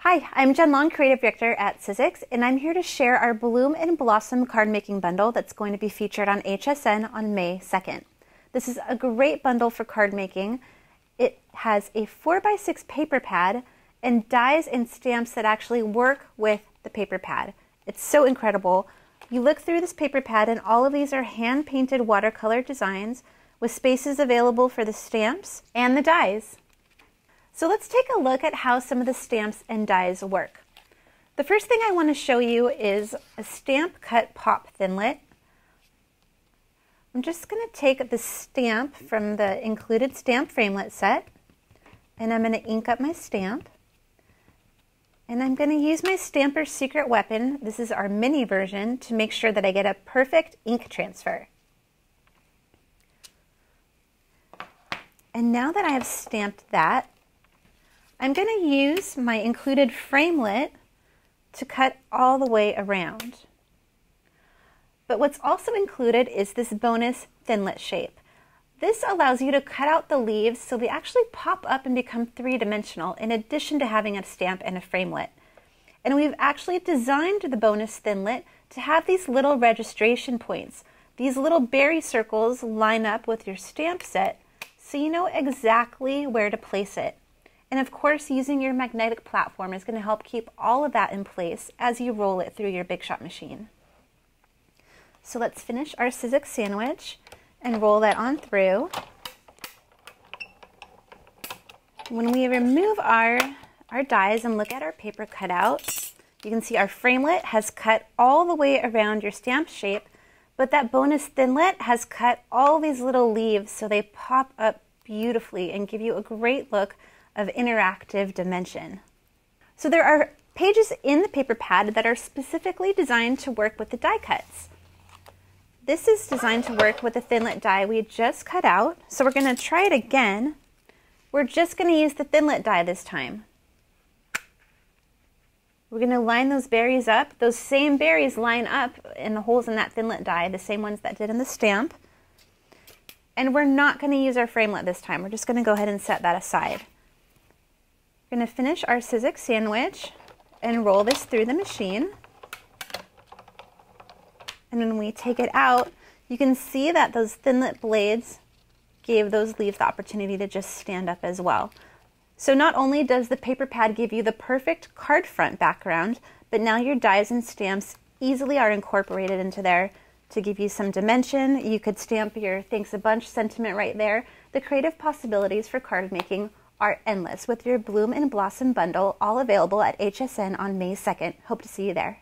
Hi, I'm Jen Long, Creative Director at Sizzix, and I'm here to share our Bloom and Blossom card making bundle that's going to be featured on HSN on May 2nd. This is a great bundle for card making. It has a 4x6 paper pad and dies and stamps that actually work with the paper pad. It's so incredible. You look through this paper pad and all of these are hand-painted watercolor designs with spaces available for the stamps and the dies. So let's take a look at how some of the stamps and dies work. The first thing I want to show you is a stamp cut pop thinlit. I'm just going to take the stamp from the included stamp framelit set, and I'm going to ink up my stamp. And I'm going to use my Stamper's Secret Weapon, this is our mini version, to make sure that I get a perfect ink transfer. And now that I have stamped that, I'm going to use my included framelit to cut all the way around. But what's also included is this bonus thinlit shape. This allows you to cut out the leaves so they actually pop up and become three-dimensional in addition to having a stamp and a framelit. And we've actually designed the bonus thinlit to have these little registration points. These little berry circles line up with your stamp set so you know exactly where to place it. And of course, using your magnetic platform is going to help keep all of that in place as you roll it through your Big Shot machine. So let's finish our Sizzix sandwich and roll that on through. When we remove our dies and look at our paper cutout, you can see our framelit has cut all the way around your stamp shape, but that bonus thinlit has cut all these little leaves so they pop up beautifully and give you a great look of interactive dimension. So there are pages in the paper pad that are specifically designed to work with the die cuts. This is designed to work with the thinlit die we just cut out, so we're going to try it again. We're just going to use the thinlit die this time. We're going to line those berries up. Those same berries line up in the holes in that thinlit die, the same ones that did in the stamp. And we're not going to use our framelit this time. We're just going to go ahead and set that aside. We're going to finish our Sizzix sandwich and roll this through the machine. And when we take it out, you can see that those thinlit blades gave those leaves the opportunity to just stand up as well. So not only does the paper pad give you the perfect card front background, but now your dies and stamps easily are incorporated into there to give you some dimension. You could stamp your thanks a bunch sentiment right there. The creative possibilities for card making are endless with your Bloom and Blossom bundle, all available at HSN on May 2nd. Hope to see you there.